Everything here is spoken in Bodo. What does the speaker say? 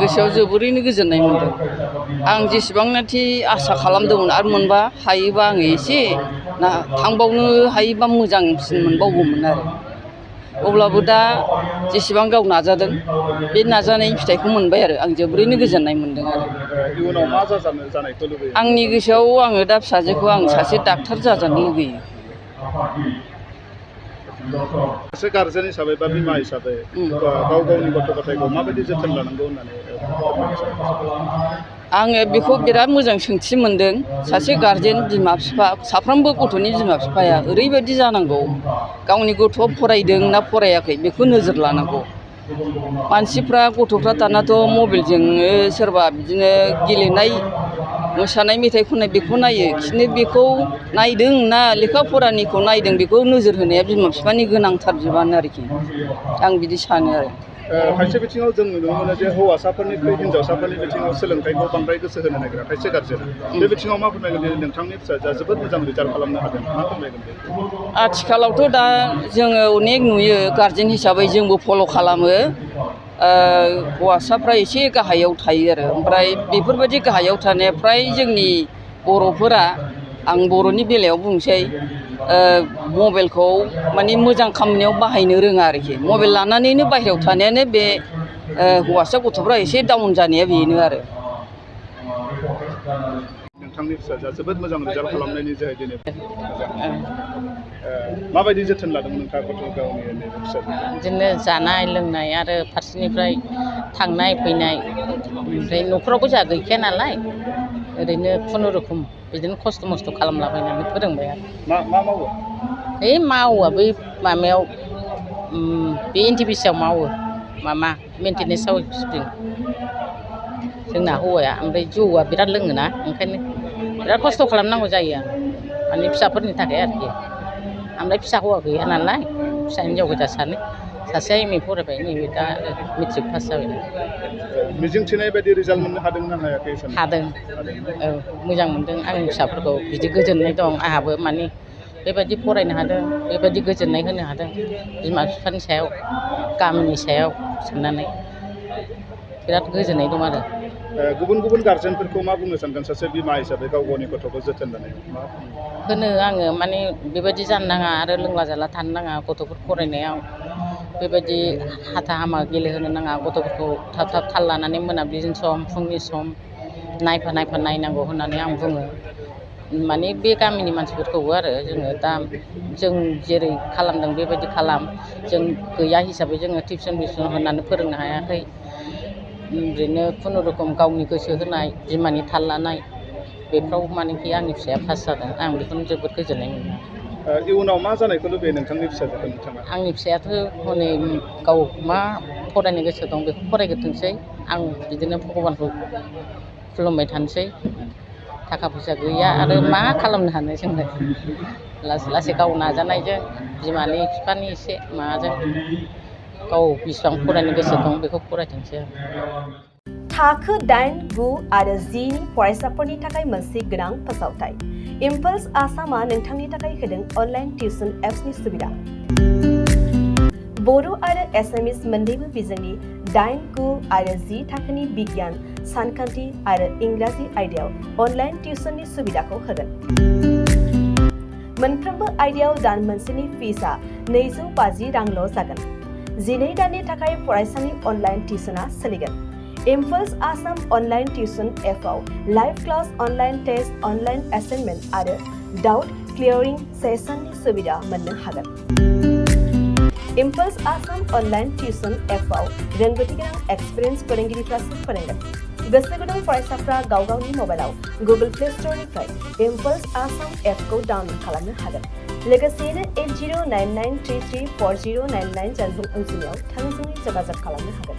गोसोआव जोबोरैनो गोजोननाय मोनदों। आं जेसेबांनाखि आसा खालामदोंमोन आरो मोनबा हायोबा आङो एसे थांबावनो हायोबा मोजांसिन मोनबावगौमोन आरो। अब्लाबो दा जेसेबां गाव नाजादों बे नाजानायनि फिथाइखौ मोनबाय आरो आं जोबोरैनो गोजोननाय मोनदों आरो। इयुनाव मा जानायखौ लुबैयो? आंनि गोसोआव आङो दा फिसाजोखौ आं सासे डाक्टार जाजानो लुगैयो। सासे गारजेन हिसाबै बा बिमा हिसाबै गाव गावनि गथ' गथायखौ माबायदि जोथोन लानांगौ होननानै फोरमायनो सानो? आङो बेखौ बिराद मोजां सोंथि मोनदों। सासे गारजेन बिमा बिफा साफ्रोमबो गथ'नि बिमा बिफाया ओरैबायदि जानांगौ गावनि गथ'आ फरायदों ना फरायाखै बेखौ नोजोर लानांगौ। मानसिफ्रा गथ'फ्रा दानाथ' मबाइलजों सोरबा बिदिनो गेलेनाय मोसानाय मेथाइ खननाय बेखौ नायो खिन्थु बेखौ नायदों ना लेखा फरानिखौ नायदों बेखौ नोजोर होनाया बिमा बिफानि गोनांथार बिबान आरोखि आं बिदि सानो आरो। खायसे बिथिङाव जों नुनो मोनो जे हौवासाफोरनिख्रुइ हिन्जावसाफोरनि बिथिङाव सोलोंथाइखौ बांद्राय गोसो होनो नागिरा खायसे गारजेना बे बिथिङाव मा फोरमायगोन? नोंथांनि फिसाजोआ जोबोद मोजां रिजाल्ट खालामनो हादों, मा फोरमायगोन? आथिखालावथ' दा जोङो अनेक नुयो गारजेन हिसाबै जोंबो फल' खालामो। हौवासाफ्रा एसे गाहायाव थायो आरो ओमफ्राय बेफोरबायदि गाहायाव थानाया फ्राय जोंनि बर'फोरा आं बर'नि बेलायाव बुंसै मबाइलखौ माने मोजां खामानियाव बाहायनो रोङा आरोखि। मबाइल लानानैनो बाहेरायाव थानायानो बे हौवासा गथ'फ्रा एसे डाउन जानाया बेनो आरो। नोंथांनि फिसाजोआ जोबोद मोजां रिजाल्ट खालामनायनि जोहै दिनै माबायदि जोथोन लादोंमोन नोंथाङा गावनि फिसाजोखौ? बिदिनो जानाय लोंनाय आरो फारसेनिफ्राय थांनाय फैनाय ओमफ्राय न'खरावबो जोंहा गैखाया नालाय ओरैनो खुनुरुखुम बिदिनो खस्थ' मस्थ' खालामलाबायनानै फोरोंबाय आरो। मा मावो? है मावो बै माबायाव बे NTPC मावो माबा मेन्टेनेन्स हाउसपिं जोंना हौवाया। ओमफ्राय जौआ बिराद लोङोना ओंखायनो बिराद खस्थ' खालामनांगौ जायो आं माने फिसाफोरनि थाखाय आरोखि। ओमफ्राय फिसा हौवा गैया नालाय फिसा हिन्जाव गोजा सानै, सासेया MA फरायबाय नैबे दा मेट्रिक पास जाबाय। मिजिंथिनाय बायदि रिजाल्ट मोननो हादों ना हायाखै? हादों औ मोजां मोनदों आंनि फिसाफोरखौ बिदि गोजोननाय दं आंहाबो माने बेबायदि फरायनो हादों बेबायदि गोजोननाय होनो हादों बिमा बिफानि सायाव गामिनि सायाव साननानै बिराद गोजोननाय दं आरो। गुबुन गुबुन गारजेनफोरखौ मा बुंनो सानगोन सासे बिमा हिसाबै गाव गावनि गथ'खौ जोथोन लानायाव? होनो आङो माने बेबायदि जानो नाङा आरो लोंला जाला थानो नाङा गथ'फोर फरायनायाव बेबायदि हाथा हामा गेलेहोनो नाङा गथ'फोरखौ थाब थाब थाल लानानै मोनाबिलिनि सम फुंनि सम नायफा नायनांगौ होननानै आं बुङो। माने बे गामिनि मानसिफोरखौबो आरो जोङो दा जों जेरै खालामदों बेबायदि खालाम। जों गैया हिसाबै जोङो टिउसन होनानै फोरोंनो हायाखै। ओरैनो खुनुरुखुम गावनि गोसो होनाय बिमानि थाल लानाय बेफ्राव मानेखि आंनि फिसाया पास जादों आं बेखौनो जोबोद गोजोननाय मोनो। इयुनाव मा जानायखौ लुबैयो नोंथांनि फिसाजोखौ नोंथाङा? आंनि फिसायाथ' हनै गाव मा फरायनो गोसो दं बेखौ फरायग्रोथोंसै। आं बिदिनो भगबानखौ खुलुमबाय थानोसै। थाखा फैसा गैया आरो मा खालामनो हानो जोंलाय लासै लासै गाव नाजानायजों बिमानि बिफानि एसे माबाजों गाव बेसिबां फरायनो गोसो दं बेखौ फरायथोंसै आं। थाखो 8, 9 आरो 10 नि फरायसाफोरनि थाखाय मोनसे गोनां फोसावथाय। इम्पल्स आसामआ नोंथांनि थाखाय होदों अनलाइन टिउसन एप्सनि सुबिदा। बर' आरो एसामिस मोन्नैबो बिजोंनि 8, 9 आरो 10 थाखोनि बिगियान, सानखान्थि आरो इंराजि आयदायाव अनलाइन टिउसननि सुबिदाखौ होगोन। मोनफ्रोमबो आयदायाव दान मोनसेनि फिसआ 250 रांल' जागोन। 12 दाननि थाखाय फरायसानि अनलाइन टिउसनआ सोलिगोन। इम्पल्स आसाम अनलाइन टिउसन एपआव live class, online test, online assignment आरो डाउट क्लियारिं सेसननि सुबिदा मोननो हागोन। इम्पल्स आसाम अनलाइन टिउसन एपआव रोंगौथि गोनां एक्सपिरियेन्स फोरोंगिरिफ्रासो फोरोंगोन। गोसो गुदुं फरायसाफ्रा गाव गावनि मबाइलाव गुगल प्ले स्ट'रनिफ्राय इम्पल्स आसाम एपखौ डाउनल'ड खालामनो हागोन। लोगोसेयैनो 8099334099 जानबुं अनजिमायाव थोंजोङै जगाजग खालामनो हागोन।